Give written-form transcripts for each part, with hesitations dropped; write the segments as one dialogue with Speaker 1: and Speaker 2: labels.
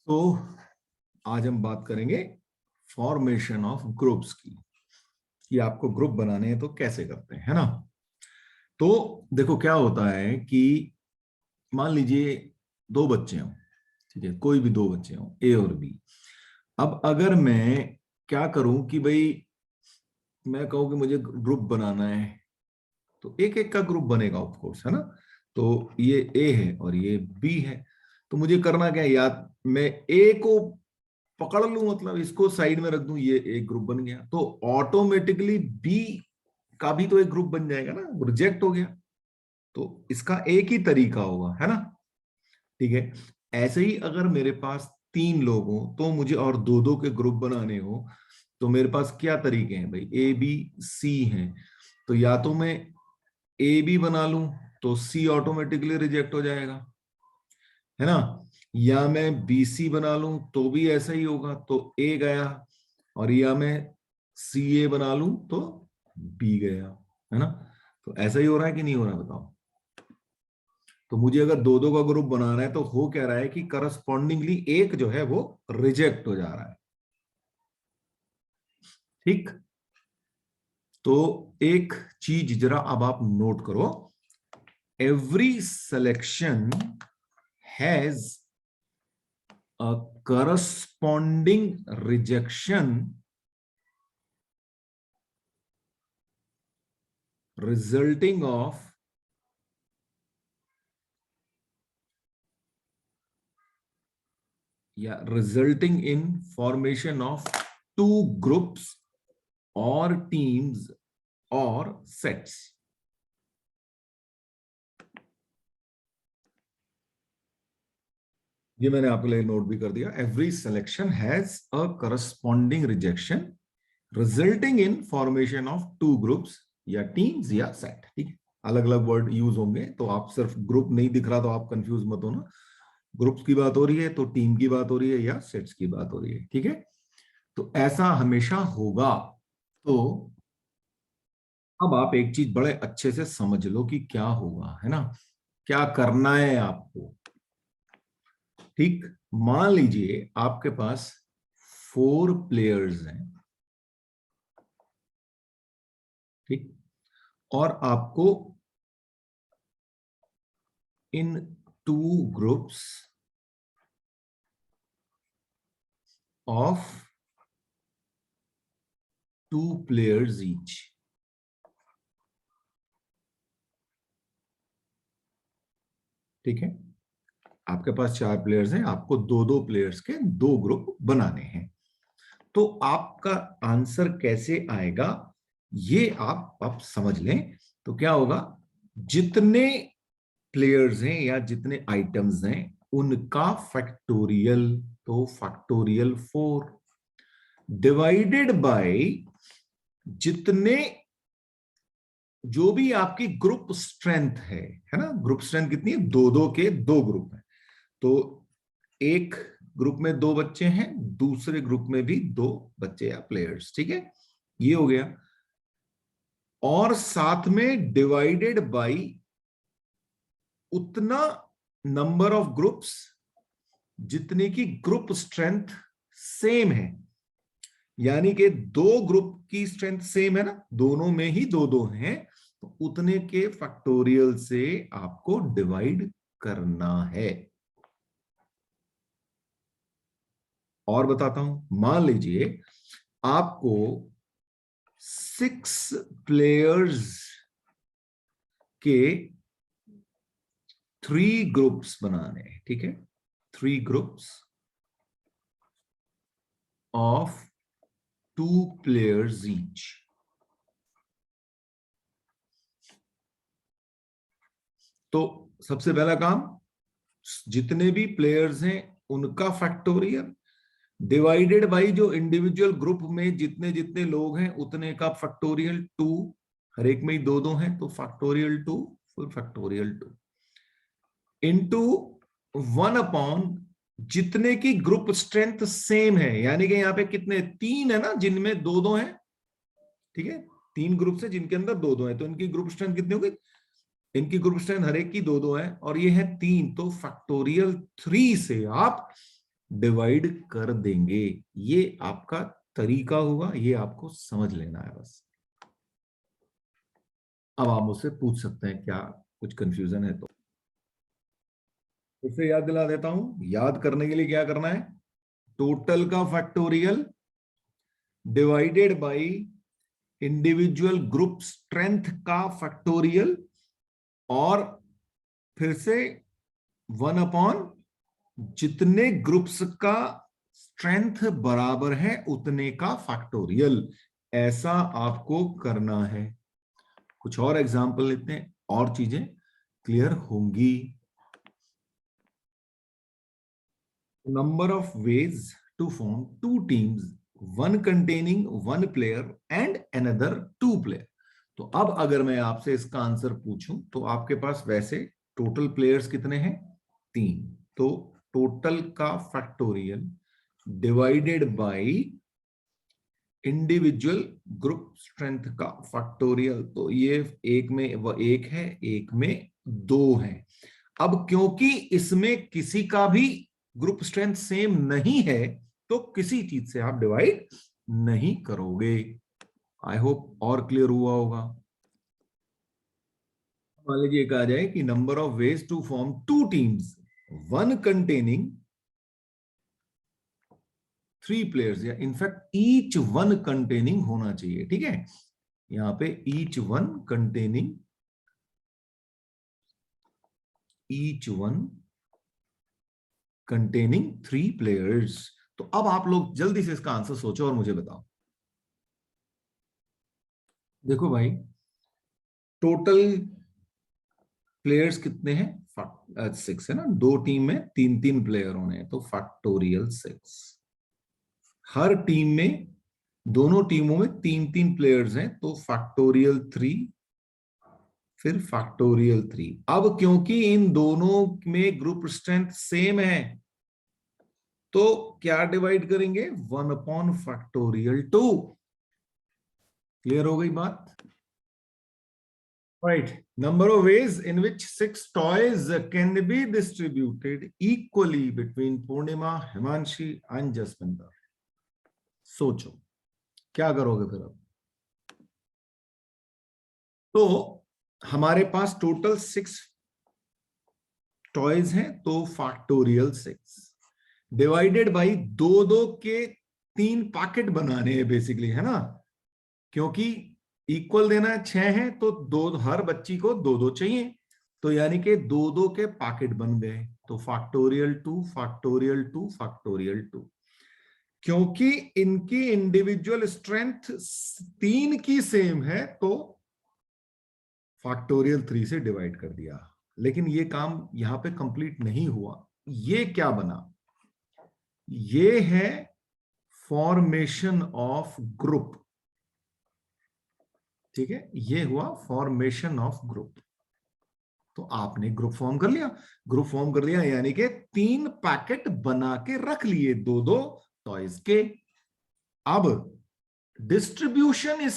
Speaker 1: तो आज हम बात करेंगे फॉर्मेशन ऑफ ग्रुप्स की कि आपको ग्रुप बनाने हैं तो कैसे करते हैं, है ना। तो देखो क्या होता है कि मान लीजिए दो बच्चे हों, ठीक है, कोई भी दो बच्चे हों, ए और बी। अब अगर मैं क्या करूं कि भाई मैं कहूं कि मुझे ग्रुप बनाना है तो एक एक का ग्रुप बनेगा ऑफ कोर्स, है ना। तो ये ए है और ये बी है, तो मुझे करना क्या है, या मैं ए को पकड़ लूं, मतलब इसको साइड में रख दूं, ये एक ग्रुप बन गया, तो ऑटोमेटिकली बी का भी तो एक ग्रुप बन जाएगा ना, रिजेक्ट हो गया। तो इसका एक ही तरीका होगा, है ना। ठीक है, ऐसे ही अगर मेरे पास तीन लोग हो तो मुझे और दो दो के ग्रुप बनाने हो तो मेरे पास क्या तरीके हैं भाई, ए बी सी हैं। तो या तो मैं ए बी बना लूं तो सी ऑटोमेटिकली रिजेक्ट हो जाएगा, है ना। या मैं बी सी बना लूं तो भी ऐसा ही होगा, तो ए गया, और या मैं सी ए बना लूं तो बी गया, है ना। तो ऐसा ही हो रहा है कि नहीं हो रहा, बताओ। तो मुझे अगर दो दो का ग्रुप बनाना है तो हो क्या रहा है कि करस्पॉन्डिंगली एक जो है वो रिजेक्ट हो जा रहा है। ठीक, तो एक चीज जरा अब आप नोट करो, every selection has a corresponding rejection resulting of resulting in formation of two groups or teams or sets. ये मैंने आपके लिए नोट भी कर दिया, every selection has a corresponding rejection resulting in formation of two groups या teams या set. ठीक है, अलग अलग वर्ड यूज होंगे, तो आप सिर्फ ग्रुप नहीं दिख रहा तो आप कंफ्यूज मत होना, ग्रुप्स की बात हो रही है तो टीम की बात हो रही है या सेट्स की बात हो रही है। ठीक है, तो ऐसा हमेशा होगा। तो अब आप एक चीज बड़े अच्छे से समझ लो कि क्या होगा, है ना, क्या करना है आपको। ठीक, मान लीजिए आपके पास 4 प्लेयर्स हैं, ठीक, और आपको इन 2 ग्रुप्स ऑफ 2 प्लेयर्स ईच, ठीक है, आपके पास 4 प्लेयर्स हैं, आपको दो दो प्लेयर्स के 2 ग्रुप बनाने हैं। तो आपका आंसर कैसे आएगा ये आप समझ लें। तो क्या होगा, जितने प्लेयर्स हैं या जितने आइटम्स हैं उनका फैक्टोरियल, तो फैक्टोरियल 4 डिवाइडेड बाय जितने, जो भी आपकी ग्रुप स्ट्रेंथ है ना, ग्रुप स्ट्रेंथ कितनी है, दो दो के 2 ग्रुप है, तो एक ग्रुप में 2 बच्चे हैं, दूसरे ग्रुप में भी 2 बच्चे या प्लेयर्स, ठीक है, ये हो गया। और साथ में डिवाइडेड बाय उतना नंबर ऑफ ग्रुप्स जितने की ग्रुप स्ट्रेंथ सेम है, यानी कि 2 ग्रुप की स्ट्रेंथ सेम है ना, दोनों में ही 2 2 हैं, तो उतने के फैक्टोरियल से आपको डिवाइड करना है। और बताता हूं, मान लीजिए आपको 6 प्लेयर्स के 3 ग्रुप्स बनाने हैं, ठीक है, 3 ग्रुप्स ऑफ 2 प्लेयर्स ईच। तो सबसे पहला काम, जितने भी प्लेयर्स हैं उनका फैक्टोरियल डिवाइडेड बाई जो इंडिविजुअल ग्रुप में जितने जितने लोग हैं उतने का फैक्टोरियल 2, हर एक में ही 2 2 हैं तो factorial 2 full factorial 2 into 1 upon जितने की ग्रुप स्ट्रेंथ सेम है, यानी कि यहाँ पे कितने 3 है ना जिनमें 2 2 हैं, ठीक है, 3 ग्रुप है जिनके अंदर 2 2 हैं, तो इनकी ग्रुप स्ट्रेंथ कितनी होगी, इनकी ग्रुप स्ट्रेंथ हर एक की 2 2 है और ये है 3, तो फैक्टोरियल 3 से आप डिवाइड कर देंगे। ये आपका तरीका होगा, ये आपको समझ लेना है बस। अब आप मुझसे पूछ सकते हैं क्या कुछ कंफ्यूजन है तो। फिर से याद दिला देता हूं, याद करने के लिए क्या करना है, टोटल का factorial divided by individual group strength का फैक्टोरियल, और फिर से 1/, जितने ग्रुप्स का स्ट्रेंथ बराबर है उतने का फैक्टोरियल। ऐसा आपको करना है। कुछ और एग्जांपल लेते हैं, और चीजें क्लियर होंगी। Number of ways to form two teams, one containing one player and another two player. तो अब अगर मैं आपसे इसका आंसर पूछूं तो आपके पास वैसे टोटल प्लेयर्स कितने हैं, 3। तो टोटल का factorial divided by individual group strength का फैक्टोरियल, तो ये एक में वह एक है, एक में 2 है। अब क्योंकि इसमें किसी का भी ग्रुप स्ट्रेंथ सेम नहीं है तो किसी चीज से आप डिवाइड नहीं करोगे। आई होप और क्लियर हुआ होगा। मान लीजिए कहा जाए कि number of ways to form two teams, one containing 3 players, या इनफैक्ट ईच वन कंटेनिंग होना चाहिए, ठीक है। यहां पे each one containing, each one containing 3 players. तो अब आप लोग जल्दी से इसका आंसर सोचो और मुझे बताओ। देखो भाई, टोटल प्लेयर्स कितने हैं, 6 है ना, 2 टीम में 3-3 प्लेयर होने हैं, तो फैक्टोरियल 6। हर टीम में, दोनों टीमों में 3-3 प्लेयर्स हैं, तो फैक्टोरियल 3, फिर फैक्टोरियल 3। अब क्योंकि इन दोनों में ग्रुप स्ट्रेंथ सेम है तो क्या डिवाइड करेंगे, 1/(फैक्टोरियल 2)। क्लियर हो गई बात। Right. Number of ways in which 6 toys can be distributed equally between Purnima, Himanshi and Jasminder. सोचो क्या करोगे फिर अब। तो हमारे पास टोटल 6 टॉयज हैं, तो फैक्टोरियल 6 डिवाइडेड बाई 2-2 के 3 पैकेट बनाने हैं बेसिकली, है ना। क्योंकि इक्वल देना है, 6 है तो दो, हर बच्ची को 2-2 चाहिए, तो यानी कि 2-2 के पैकेट बन गए, तो फैक्टोरियल 2, फैक्टोरियल 2, फैक्टोरियल 2। क्योंकि इनकी इंडिविजुअल स्ट्रेंथ 3 की सेम है तो फैक्टोरियल 3 से डिवाइड कर दिया। लेकिन ये काम यहां पे कंप्लीट नहीं हुआ। ये क्या बना, ये है फॉर्मेशन ऑफ ग्रुप, ठीक है, ये हुआ फॉर्मेशन ऑफ ग्रुप। तो आपने ग्रुप फॉर्म कर लिया, ग्रुप फॉर्म कर लिया यानी कि 3 पैकेट बना के रख लिए 2-2 टॉयज के। अब डिस्ट्रीब्यूशन इज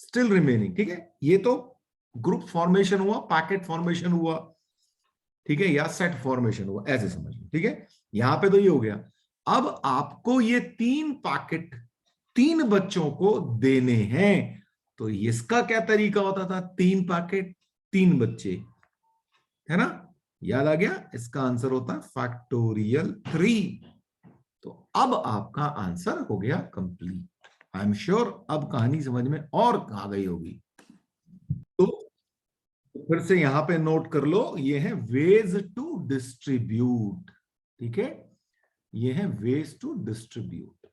Speaker 1: स्टिल रिमेनिंग, ठीक है। ये तो ग्रुप फॉर्मेशन हुआ, पैकेट फॉर्मेशन हुआ, ठीक है, या सेट फॉर्मेशन हुआ, ऐसे समझिए, ठीक है। यहां पे तो ये हो गया। अब आपको ये 3 पैकेट 3 बच्चों को देने हैं, तो इसका क्या तरीका होता था, 3 पैकेट 3 बच्चे, है ना। याद आ गया, इसका आंसर होता है फैक्टोरियल 3। तो अब आपका आंसर हो गया कंप्लीट। आई एम श्योर अब कहानी समझ में और आ गई होगी। तो फिर से यहां पे नोट कर लो, ये है वेज टू डिस्ट्रीब्यूट, ठीक है, ये है वेज टू डिस्ट्रीब्यूट।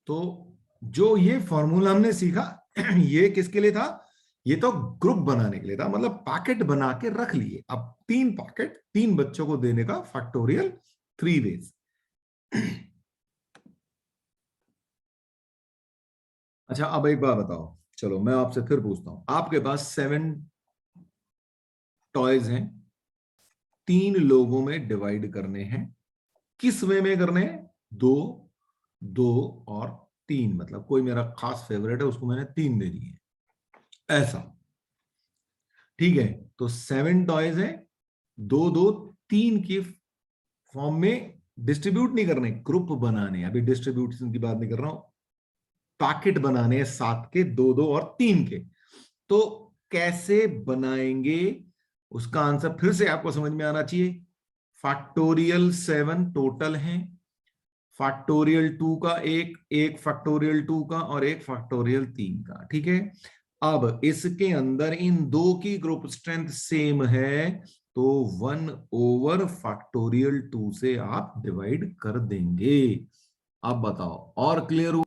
Speaker 1: तो जो ये फॉर्मूला हमने सीखा ये किसके लिए था, ये तो ग्रुप बनाने के लिए था, मतलब पैकेट बना के रख लिए। अब 3 पैकेट 3 बच्चों को देने का फैक्टोरियल 3 वेज। अच्छा अब एक बात बताओ, चलो मैं आपसे फिर पूछता हूं, आपके पास 7 टॉयज हैं, 3 लोगों में डिवाइड करने हैं, किस वे में करने हैं, 2 2 और 3, मतलब कोई मेरा खास फेवरेट है उसको मैंने 3 दे दिए, ऐसा, ठीक है। तो 7 टॉयज है, 2-2-3 की फॉर्म में डिस्ट्रीब्यूट नहीं करने, ग्रुप बनाने। अभी डिस्ट्रीब्यूशन की बात नहीं कर रहा हूं, पैकेट बनाने हैं 7 के, 2 2 और 3 के। तो कैसे बनाएंगे, उसका आंसर फिर से आपको समझ में आना चाहिए। फैक्टोरियल 7 टोटल है, फैक्टोरियल 2 का एक फैक्टोरियल 2 का और एक फैक्टोरियल 3 का, ठीक है। अब इसके अंदर इन दो की ग्रुप स्ट्रेंथ सेम है, तो 1/फैक्टोरियल 2 से आप डिवाइड कर देंगे। अब बताओ और क्लियर हो?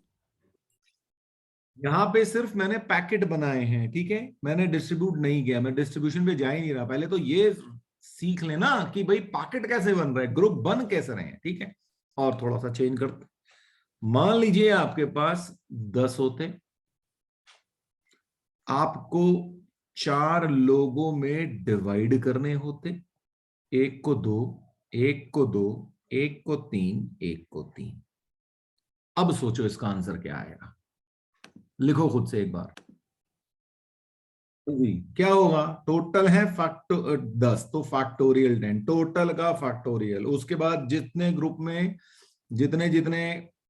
Speaker 1: यहां पे सिर्फ मैंने पैकेट बनाए हैं, ठीक है, मैंने डिस्ट्रीब्यूट नहीं किया, मैं डिस्ट्रीब्यूशन पे जा ही नहीं रहा। पहले तो ये सीख लेना कि भाई पैकेट कैसे बन रहा है, ग्रुप बन कैसे रहे हैं, ठीक है। और थोड़ा सा चेंज करते, मान लीजिए आपके पास 10 होते, आपको 4 लोगों में डिवाइड करने होते, एक को 2, एक को 2, एक को 3, एक को 3। अब सोचो इसका आंसर क्या आएगा, लिखो खुद से एक बार जी। क्या होगा, टोटल है फैक्टो 10, तो फैक्टोरियल 10, टोटल का फैक्टोरियल, उसके बाद जितने ग्रुप में जितने जितने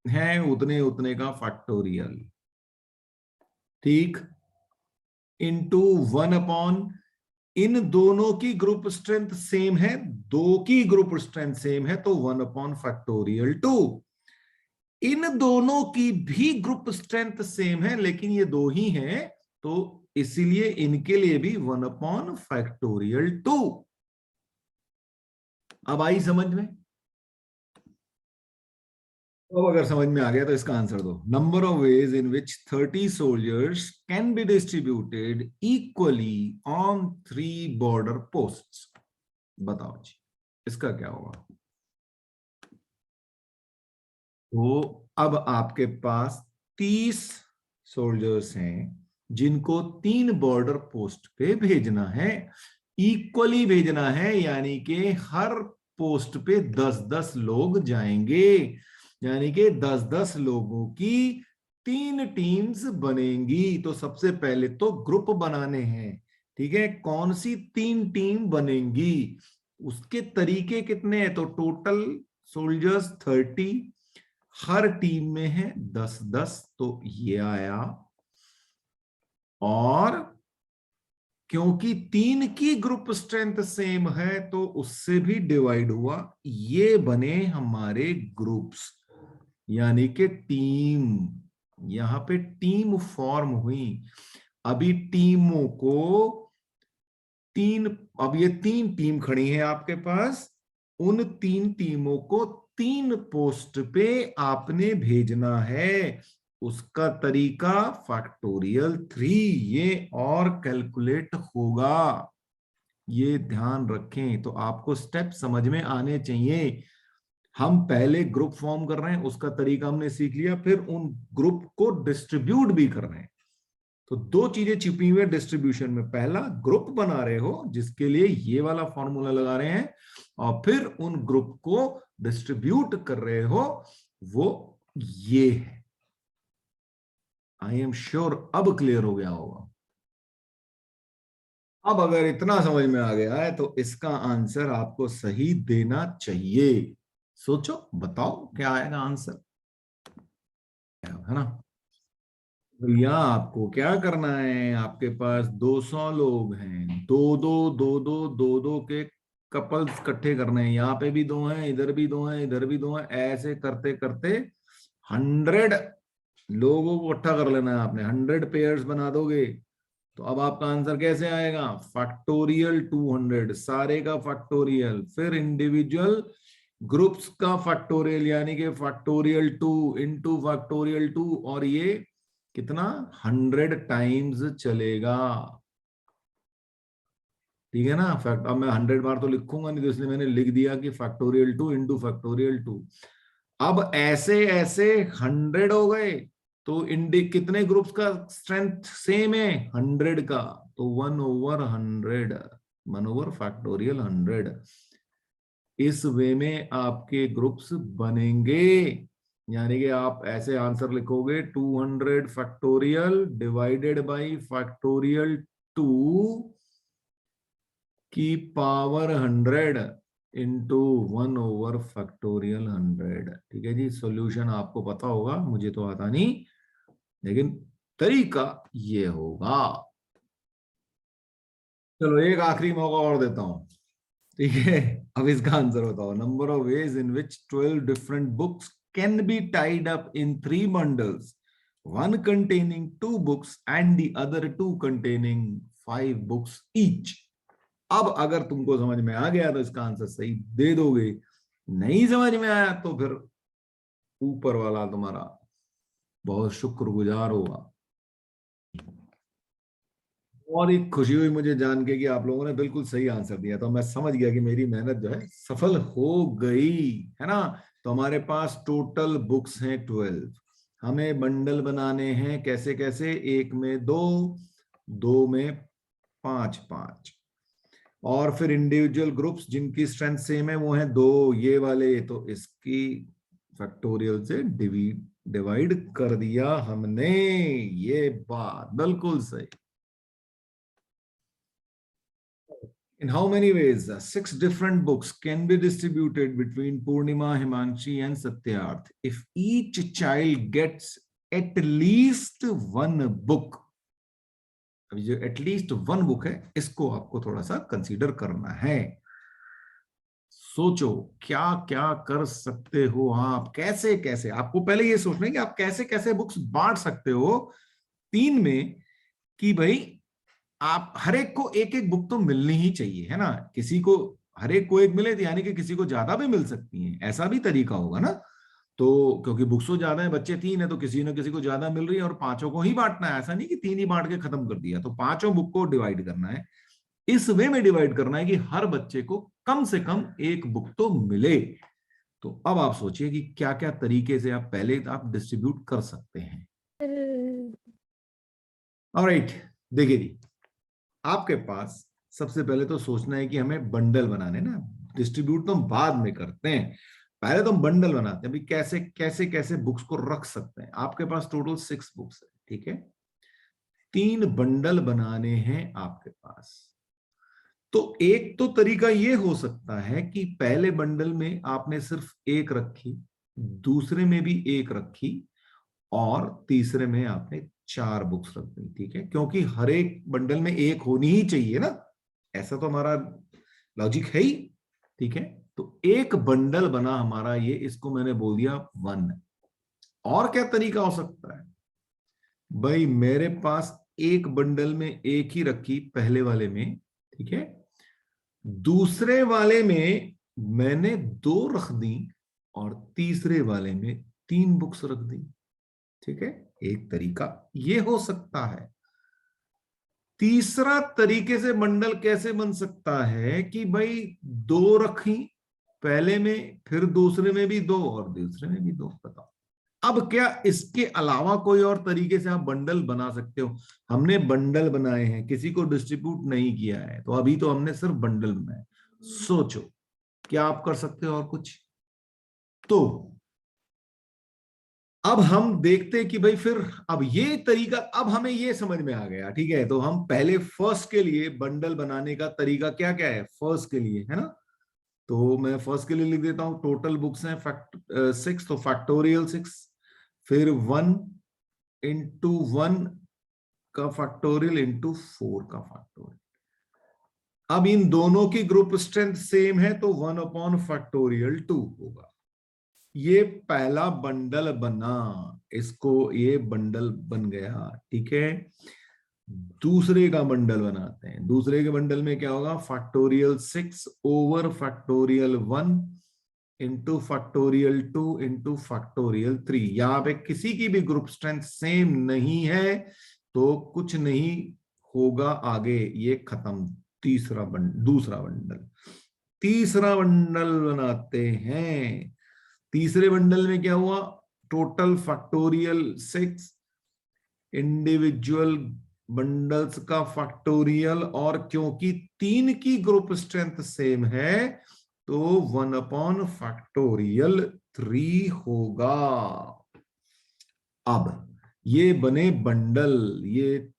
Speaker 1: हैं उतने उतने का फैक्टोरियल, ठीक, इंटू 1/, इन दोनों की ग्रुप स्ट्रेंथ सेम है, दो की ग्रुप स्ट्रेंथ सेम है, तो 1/फैक्टोरियल 2। इन दोनों की भी ग्रुप स्ट्रेंथ सेम है, लेकिन ये दो ही हैं, तो इसीलिए इनके लिए भी 1/फैक्टोरियल 2। अब आई समझ में? अब अगर समझ में आ गया तो इसका आंसर दो। Number of ways in which 30 soldiers can be distributed equally on 3 border posts. बताओ जी, इसका क्या होगा? तो अब आपके पास 30 सोल्जर्स हैं जिनको 3 बॉर्डर पोस्ट पे भेजना है, इक्वली भेजना है, यानी कि हर पोस्ट पे 10-10 लोग जाएंगे, यानी कि 10-10 लोगों की 3 टीम्स बनेंगी। तो सबसे पहले तो ग्रुप बनाने हैं, ठीक है, कौन सी 3 टीम बनेंगी, उसके तरीके कितने हैं, तो टोटल सोल्जर्स 30, हर टीम में है 10-10, तो ये आया। और क्योंकि 3 की ग्रुप स्ट्रेंथ सेम है तो उससे भी डिवाइड हुआ, ये बने हमारे ग्रुप्स, यानी कि टीम। यहां पे टीम फॉर्म हुई। अभी टीमों को 3, अब ये 3 टीम खड़ी है आपके पास, उन 3 टीमों को 3 पोस्ट पे आपने भेजना है। उसका तरीका फैक्टोरियल 3, ये और कैलकुलेट होगा, ये ध्यान रखें। तो आपको स्टेप समझ में आने चाहिए। हम पहले ग्रुप फॉर्म कर रहे हैं, उसका तरीका हमने सीख लिया, फिर उन ग्रुप को डिस्ट्रीब्यूट भी कर रहे हैं। तो दो चीजें छिपी हुई है डिस्ट्रीब्यूशन में, पहला ग्रुप बना रहे हो जिसके लिए ये वाला फॉर्मूला लगा रहे हैं, और फिर उन ग्रुप को डिस्ट्रीब्यूट कर रहे हो, वो ये है। आई एम श्योर अब क्लियर हो गया होगा। अब अगर इतना समझ में आ गया है तो इसका आंसर आपको सही देना चाहिए। सोचो बताओ क्या आएगा आंसर, है ना। भैया आपको क्या करना है, आपके पास 200 लोग हैं, दो दो के कपल्स इकट्ठे करने हैं, यहाँ पे भी 2 हैं, इधर भी 2 हैं, इधर भी 2 हैं, ऐसे करते करते 100 लोगों को इकट्ठा कर लेना है आपने, 100 पेयर्स बना दोगे। तो अब आपका आंसर कैसे आएगा, फैक्टोरियल 200, सारे का फैक्टोरियल, फिर इंडिविजुअल ग्रुप्स का फैक्टोरियल, यानी कि फैक्टोरियल 2 इंटू फैक्टोरियल 2, और ये कितना 100 टाइम्स चलेगा, ठीक है ना। फैक्ट अब मैं 100 बार तो लिखूंगा नहीं, तो इसलिए मैंने लिख दिया कि फैक्टोरियल 2 इंटू फैक्टोरियल 2। अब ऐसे ऐसे 100 हो गए, तो इंडी कितने ग्रुप्स का स्ट्रेंथ सेम है, 100 का, तो 1/100, 1/फैक्टोरियल 100। इस वे में आपके ग्रुप्स बनेंगे, यानी कि आप ऐसे आंसर लिखोगे 200 फैक्टोरियल डिवाइडेड बाई फैक्टोरियल 2 की पावर 100, इंटू 1/100। ठीक है जी, सॉल्यूशन आपको पता होगा, मुझे तो आता नहीं, लेकिन तरीका ये होगा। चलो एक आखिरी मौका और देता हूं, ठीक है। अब इसका आंसर बताओ। Number of ways in which 12 different books can be tied up in 3 bundles, one containing 2 books and the other 2 containing 5 books each। अब अगर तुमको समझ में आ गया तो इसका आंसर सही दे दोगे, नहीं समझ में आया तो फिर ऊपर वाला तुम्हारा बहुत शुक्रगुजार होगा। और एक खुशी हुई मुझे जान के कि आप लोगों ने बिल्कुल सही आंसर दिया, तो मैं समझ गया कि मेरी मेहनत जो है सफल हो गई, है ना। तो हमारे पास टोटल बुक्स हैं 12। हमें बंडल बनाने हैं कैसे कैसे, एक में दो, दो में पांच पांच, और फिर इंडिविजुअल ग्रुप्स जिनकी स्ट्रेंथ सेम है वो हैं दो, ये वाले, तो इसकी फैक्टोरियल से डिवाइड कर दिया हमने। ये बात बिल्कुल सही। In how many ways 6 different books can be distributed between Purnima, Himanshi and Satyarth if each child gets at least one book? अभी जो एटलीस्ट वन बुक है इसको आपको थोड़ा सा कंसीडर करना है। सोचो क्या क्या कर सकते हो आप, कैसे कैसे, आपको पहले ये सोचना है कि आप कैसे कैसे बुक्स बांट सकते हो 3 में, कि भाई आप हर एक को एक एक बुक तो मिलनी ही चाहिए, है ना। किसी को हर एक को एक मिले तो यानी कि किसी को ज्यादा भी मिल सकती है, ऐसा भी तरीका होगा ना। तो क्योंकि बुक्स तो ज्यादा है, बच्चे 3 है, तो किसी न किसी को ज्यादा मिल रही है और पांचों को ही बांटना है, ऐसा नहीं कि 3 ही बांट के खत्म कर दिया। तो पांचों बुक को डिवाइड करना है, इस वे में डिवाइड करना है कि हर बच्चे को कम से कम एक बुक तो मिले। तो अब आप सोचिए कि क्या क्या तरीके से आप पहले आप डिस्ट्रीब्यूट कर सकते हैं। ऑलराइट, देखिए जी, आपके पास सबसे पहले तो सोचना है कि हमें बंडल बनाने ना, डिस्ट्रीब्यूट तो हम बाद में करते हैं, पहले तो हम बंडल बनाते हैं। अभी कैसे कैसे कैसे बुक्स को रख सकते हैं। आपके पास टोटल 6 बुक्स है, ठीक है, 3 बंडल बनाने हैं आपके पास। तो एक तो तरीका ये हो सकता है कि पहले बंडल में आपने सिर्फ एक रखी, दूसरे में भी एक रखी, और तीसरे में आपने 4 बुक्स रख दी, ठीक है, क्योंकि हर एक बंडल में एक होनी ही चाहिए ना, ऐसा तो हमारा लॉजिक है ही, ठीक है। तो एक बंडल बना हमारा ये, इसको मैंने बोल दिया 1। और क्या तरीका हो सकता है भाई, मेरे पास एक बंडल में एक ही रखी पहले वाले में, ठीक है, दूसरे वाले में मैंने 2 रख दी, और तीसरे वाले में 3 बुक्स रख दी, ठीक है। एक तरीका ये हो सकता है। तीसरा तरीके से बंडल कैसे बन सकता है कि भाई 2 रखी पहले में, फिर दूसरे में भी 2 और दूसरे में भी 2। बताओ अब क्या इसके अलावा कोई और तरीके से आप बंडल बना सकते हो। हमने बंडल बनाए हैं, किसी को डिस्ट्रीब्यूट नहीं किया है, तो अभी तो हमने सिर्फ बंडल बनाए। सोचो क्या आप कर सकते हो और कुछ। तो अब हम देखते हैं कि भाई फिर अब ये तरीका, अब हमें ये समझ में आ गया, ठीक है। तो हम पहले फर्स्ट के लिए बंडल बनाने का तरीका क्या क्या है फर्स्ट के लिए, है ना। तो मैं फर्स्ट के लिए लिख देता हूं, टोटल बुक्स हैं 6, तो फैक्टोरियल 6, फिर 1 इंटू 1 का फैक्टोरियल इंटू 4 का फैक्टोरियल। अब इन दोनों की ग्रुप स्ट्रेंथ सेम है, तो 1/2 होगा। ये पहला बंडल बना, इसको ये बंडल बन गया, ठीक है। दूसरे का बंडल बनाते हैं, दूसरे के बंडल में क्या होगा, factorial 6 over factorial 1 into factorial 2 into factorial 3। यहां पे किसी की भी ग्रुप स्ट्रेंथ सेम नहीं है, तो कुछ नहीं होगा आगे, ये खत्म। दूसरा बंडल, तीसरा बंडल बनाते हैं। तीसरे बंडल में क्या हुआ, टोटल फैक्टोरियल 6 इंडिविजुअल बंडल्स का फैक्टोरियल, और क्योंकि 3 की ग्रुप स्ट्रेंथ सेम है तो 1/3 होगा। अब ये बने बंडल, ये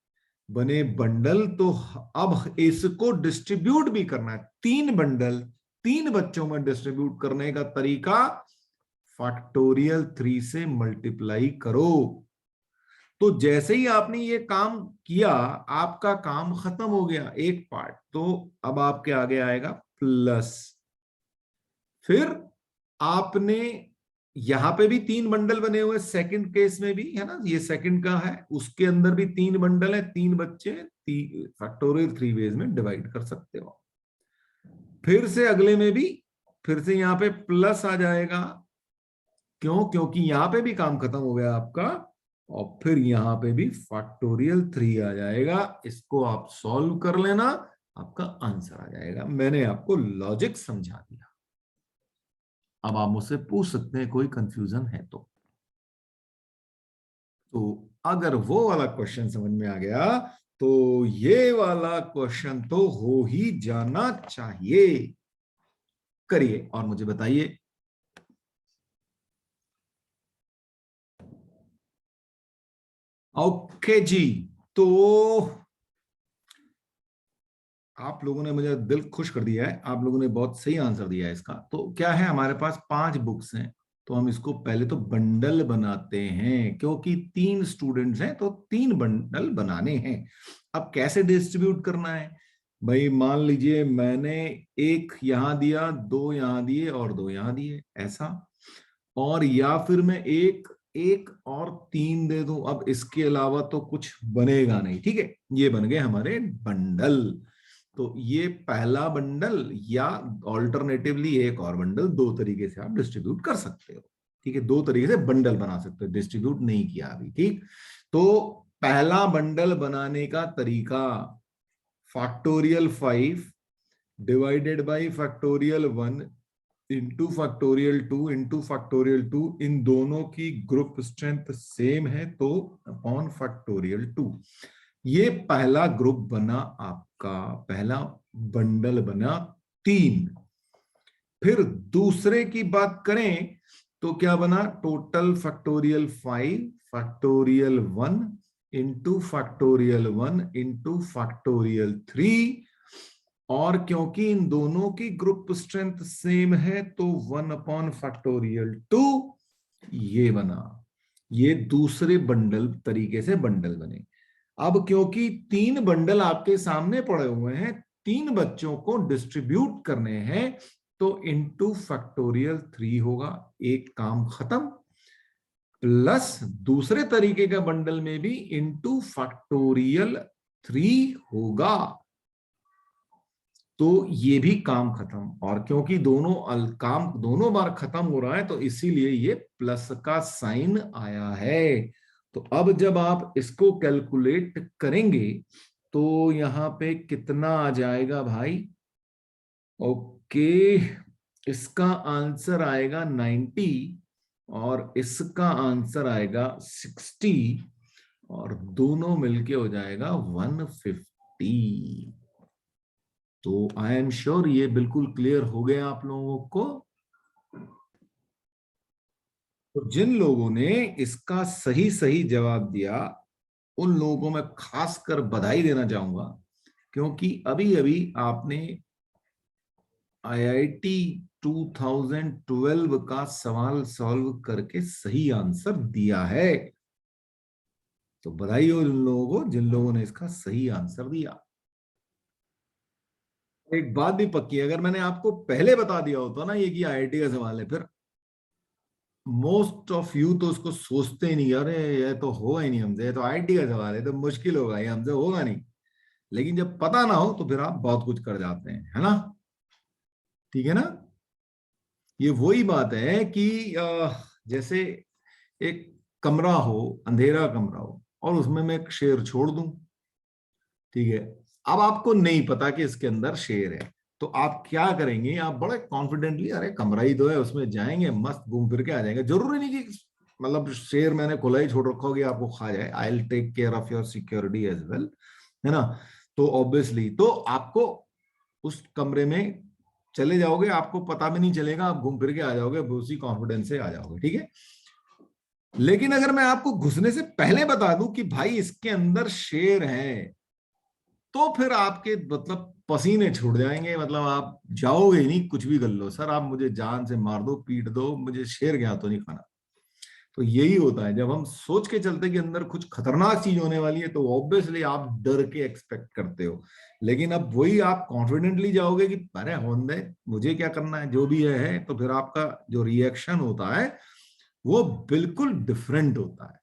Speaker 1: बने बंडल, तो अब इसको डिस्ट्रीब्यूट भी करना है। 3 बंडल 3 बच्चों में डिस्ट्रीब्यूट करने का तरीका फैक्टोरियल 3 से मल्टीप्लाई करो। तो जैसे ही आपने ये काम किया, आपका काम खत्म हो गया एक पार्ट। तो अब आपके आगे आएगा प्लस। फिर आपने यहां पे भी 3 बंडल बने हुए, सेकंड केस में भी है ना, ये सेकंड का है, उसके अंदर भी 3 बंडल है, 3 बच्चे फैक्टोरियल 3 वेज में डिवाइड कर सकते हो। फिर से अगले में भी फिर से यहां पे प्लस आ जाएगा। क्यों? क्योंकि यहां पे भी काम खत्म हो गया आपका, और फिर यहां पे भी फैक्टोरियल 3 आ जाएगा। इसको आप सॉल्व कर लेना, आपका आंसर आ जाएगा। मैंने आपको लॉजिक समझा दिया। अब आप मुझसे पूछ सकते हैं कोई कंफ्यूजन है तो। अगर वो वाला क्वेश्चन समझ में आ गया, तो ये वाला क्वेश्चन तो हो ही जाना चाहिए। करिए और मुझे बताइए। ओके जी, तो आप लोगों ने मुझे दिल खुश कर दिया है, आप लोगों ने बहुत सही आंसर दिया है इसका। तो क्या है, हमारे पास 5 बुक्स हैं, तो हम इसको पहले तो बंडल बनाते हैं, क्योंकि 3 स्टूडेंट्स हैं तो 3 बंडल बनाने हैं। अब कैसे डिस्ट्रीब्यूट करना है भाई? मान लीजिए मैंने एक यहां दिया, 2 यहां दिए और 2 यहां दिए, ऐसा। और या फिर मैं एक एक और 3 दे दूं। अब इसके अलावा तो कुछ बनेगा नहीं, ठीक है। ये बन गए हमारे बंडल। तो ये पहला बंडल, या ऑल्टरनेटिवली एक और बंडल, 2 तरीके से आप डिस्ट्रीब्यूट कर सकते हो, ठीक है। 2 तरीके से बंडल बना सकते हो, डिस्ट्रीब्यूट नहीं किया अभी, ठीक। तो पहला बंडल बनाने का तरीका, factorial 5 divided by factorial 1 into factorial 2 into factorial 2, इन दोनों की ग्रुप स्ट्रेंथ सेम है तो अपॉन फैक्टोरियल 2। ये पहला ग्रुप बना आपका, पहला बंडल बना 3। फिर दूसरे की बात करें तो क्या बना, total factorial 5 factorial 1 into factorial 1 into factorial 3। और क्योंकि इन दोनों की ग्रुप स्ट्रेंथ सेम है तो 1 अपॉन फैक्टोरियल 2 ये बना। ये दूसरे बंडल तरीके से बंडल बने। अब क्योंकि 3 बंडल आपके सामने पड़े हुए हैं, 3 बच्चों को डिस्ट्रीब्यूट करने हैं, तो इंटू फैक्टोरियल 3 होगा, एक काम खत्म। प्लस दूसरे तरीके का बंडल में भी इंटू फैक्टोरियल 3 होगा, तो ये भी काम खत्म। और क्योंकि दोनों काम दोनों बार खत्म हो रहा है, तो इसीलिए ये प्लस का साइन आया है। तो अब जब आप इसको कैलकुलेट करेंगे तो यहां पे कितना आ जाएगा भाई? ओके, इसका आंसर आएगा 90 और इसका आंसर आएगा 60, और दोनों मिलके हो जाएगा 150। तो आई एम श्योर ये बिल्कुल क्लियर हो गया आप लोगों को। तो जिन लोगों ने इसका सही सही जवाब दिया, उन लोगों को मैं खासकर बधाई देना चाहूंगा, क्योंकि अभी अभी आपने आईआईटी 2012 का सवाल सॉल्व करके सही आंसर दिया है। तो बधाई हो उन लोगों को जिन लोगों ने इसका सही आंसर दिया। एक बात भी पक्की है, अगर मैंने आपको पहले बता दिया होता ना ये कि आईआईटी का सवाल है, फिर मोस्ट ऑफ यू तो उसको सोचते ही नहीं, अरे ये तो होगा ही नहीं हमसे, ये तो आईआईटी का सवाल है, तो मुश्किल होगा, ये हमसे होगा नहीं। लेकिन जब पता ना हो तो फिर आप बहुत कुछ कर जाते हैं, है ना? ठीक है ना? ये वही बात है कि जैसे एक कमरा हो, अंधेरा कमरा हो, और उसमें मैं एक शेर छोड़ दूं, ठीक है। अब आपको नहीं पता कि इसके अंदर शेर है, तो आप क्या करेंगे? आप बड़े कॉन्फिडेंटली, अरे कमरा ही तो है, उसमें जाएंगे, मस्त घूम फिर के आ जाएंगे। जरूरी नहीं कि मतलब शेर मैंने खुला ही छोड़ रखा हो कि आपको खा जाए। I will take care of your security as well, है ना? तो ऑब्वियसली तो आपको उस कमरे में चले जाओगे, आपको पता भी नहीं चलेगा, आप घूम फिर के आ जाओगे, उसी कॉन्फिडेंस से आ जाओगे, ठीक है। लेकिन अगर मैं आपको घुसने से पहले बता दूं कि भाई इसके अंदर शेर है, तो फिर आपके मतलब पसीने छूट जाएंगे, मतलब आप जाओगे ही नहीं, कुछ भी कर लो सर, आप मुझे जान से मार दो, पीट दो, मुझे शेर गया तो नहीं खाना। तो यही होता है, जब हम सोच के चलते कि अंदर कुछ खतरनाक चीज होने वाली है तो ऑब्वियसली आप डर के एक्सपेक्ट करते हो। लेकिन अब वही आप कॉन्फिडेंटली जाओगे कि अरे होने दे, मुझे क्या करना है, जो भी है, तो फिर आपका जो रिएक्शन होता है वो बिल्कुल डिफरेंट होता है।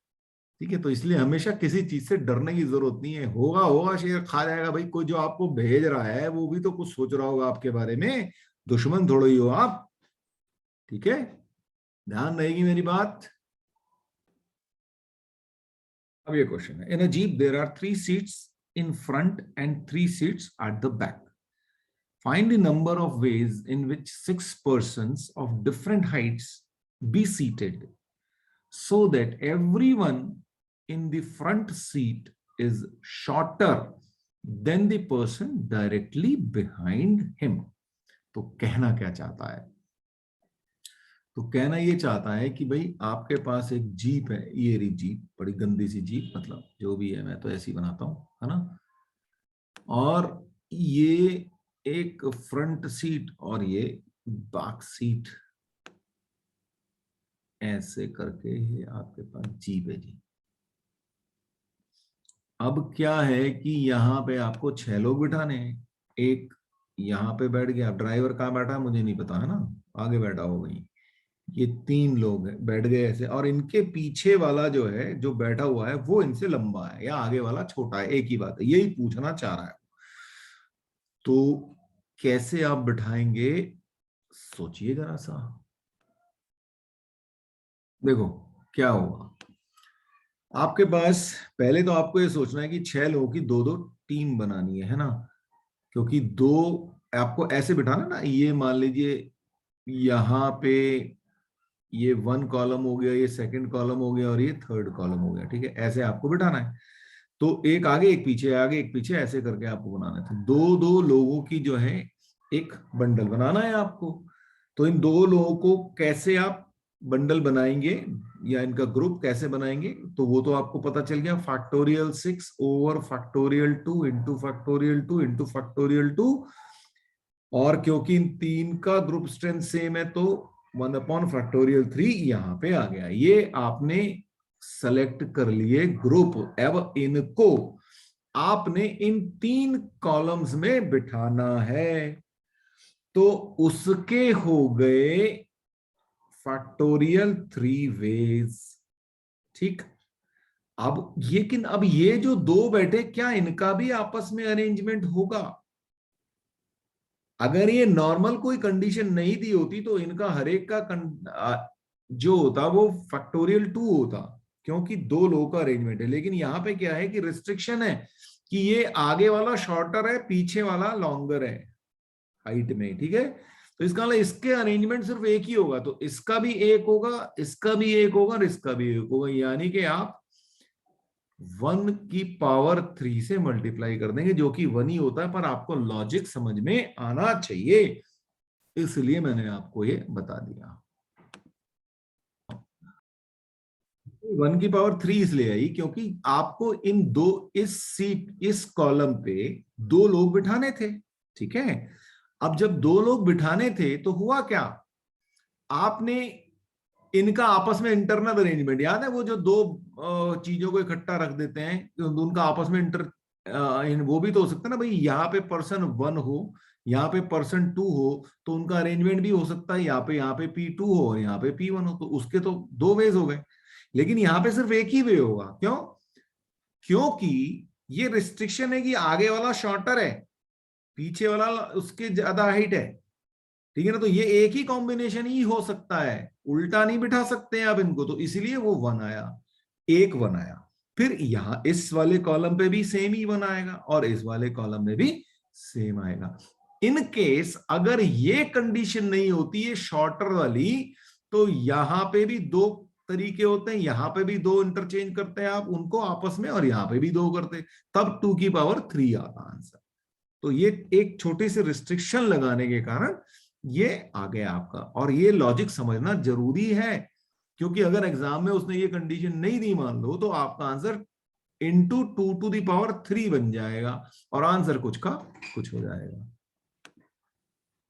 Speaker 1: ठीक है, तो इसलिए हमेशा किसी चीज से डरने की जरूरत नहीं है। होगा होगा, शेर खा जाएगा भाई, कोई जो आपको भेज रहा है वो भी तो कुछ सोच रहा होगा आपके बारे में, दुश्मन थोड़ा ही हो आप। ठीक है, ध्यान रहेगी मेरी बात। अब ये क्वेश्चन है, in a jeep there are 3 seats in front and 3 seats at the back, find the number of ways in which 6 persons of different heights be seated so that everyone in the front seat is shorter than the person directly behind him। तो कहना क्या चाहता है? तो कहना ये चाहता है कि भाई आपके पास एक जीप है, ये रही जीप, बड़ी गंदी सी जीप, मतलब जो भी है, मैं तो ऐसी बनाता हूं, है ना। और ये एक फ्रंट सीट और ये बैक सीट, ऐसे करके ये आपके पास जीप है जी। अब क्या है कि यहाँ पे आपको 6 लोग बिठाने हैं, एक यहाँ पे बैठ गया, ड्राइवर कहाँ बैठा है मुझे नहीं पता, है ना, आगे बैठा हो गई, ये 3 लोग हैं बैठ गए ऐसे, और इनके पीछे वाला जो है, जो बैठा हुआ है, वो इनसे लंबा है या आगे वाला छोटा है, एक ही बात है, यही पूछना चाह रहा है। तो कैसे आप बिठाएंगे, सोचिए जरा सा। देखो क्या होगा, आपके पास पहले तो आपको ये सोचना है कि 6 लोगों की 2-2 टीम बनानी है ना, क्योंकि दो आपको ऐसे बिठाना ना, ये मान लीजिए यहाँ पे ये 1 कॉलम हो गया, ये सेकंड कॉलम हो गया, और ये थर्ड कॉलम हो गया, ठीक है, ऐसे आपको बिठाना है। तो एक आगे एक पीछे, आगे एक पीछे, ऐसे करके आपको बनाना है। तो 2-2 लोगों की जो है एक बंडल बनाना है आपको। तो इन 2 लोगों को कैसे आप बंडल बनाएंगे या इनका ग्रुप कैसे बनाएंगे, तो वो तो आपको पता चल गया, factorial 6 over factorial 2 into factorial 2 into factorial 2। और क्योंकि इन 3 का ग्रुप स्ट्रेंथ सेम है तो 1/फैक्टोरियल 3 यहां पे आ गया। ये आपने सेलेक्ट कर लिए ग्रुप। अब इनको आपने इन 3 कॉलम्स में बिठाना है, तो उसके हो गए फैक्टोरियल 3 वेज। ठीक, अब लेकिन अब ये जो 2 बैठे, क्या इनका भी आपस में अरेंजमेंट होगा? अगर ये नॉर्मल कोई कंडीशन नहीं दी होती तो इनका हर एक का जो होता वो फैक्टोरियल 2 होता, क्योंकि 2 लोगों का अरेंजमेंट है। लेकिन यहां पे क्या है कि रिस्ट्रिक्शन है कि ये आगे वाला शॉर्टर है, पीछे वाला लॉन्गर है हाइट में, ठीक है। तो इसका मतलब इसके अरेंजमेंट सिर्फ एक ही होगा, तो इसका भी एक होगा, इसका भी एक होगा, और इसका भी एक होगा, यानी कि आप 1 की पावर 3 से मल्टीप्लाई कर देंगे, जो कि 1 ही होता है, पर आपको लॉजिक समझ में आना चाहिए, इसलिए मैंने आपको ये बता दिया। 1 की पावर 3 इसलिए आई क्योंकि आपको इस कॉलम पे 2 लोग बिठाने थे, ठीक है। अब जब 2 लोग बिठाने थे तो हुआ क्या, आपने इनका आपस में इंटरनल अरेंजमेंट याद है, वो जो 2 चीजों को इकट्ठा रख देते हैं, तो उनका आपस में वो भी तो हो सकता है ना भाई, यहाँ पे पर्सन 1 हो, यहाँ पे पर्सन 2 हो, तो उनका अरेंजमेंट भी हो सकता है, यहाँ पे P2 हो और यहाँ पे P1 हो, तो उसके तो 2 वेज हो गए। लेकिन यहाँ पे सिर्फ एक ही वे होगा, क्यों? क्योंकि ये रिस्ट्रिक्शन है कि आगे वाला शॉर्टर है, पीछे वाला उसके ज्यादा हाइट है, ठीक है ना। तो ये एक ही कॉम्बिनेशन ही हो सकता है, उल्टा नहीं बिठा सकते हैं आप इनको, तो इसलिए वो 1 आया, एक 1 आया। फिर यहां इस वाले कॉलम पे भी सेम ही 1 आएगा और इस वाले कॉलम में भी सेम आएगा। इन केस अगर ये कंडीशन नहीं होती है शॉर्टर वाली, तो यहां पे भी 2 तरीके होते हैं, यहां पे भी 2 इंटरचेंज करते हैं आप उनको आपस में, और यहां पे भी 2 करते, तब 2 की पावर 3 आता आंसर। तो ये एक छोटी सी रिस्ट्रिक्शन लगाने के कारण ये आ गया आपका, और ये लॉजिक समझना जरूरी है, क्योंकि अगर एग्जाम में उसने ये कंडीशन नहीं दी मान लो, तो आपका answer into 2 to the power 3 बन जाएगा और आंसर कुछ का कुछ हो जाएगा।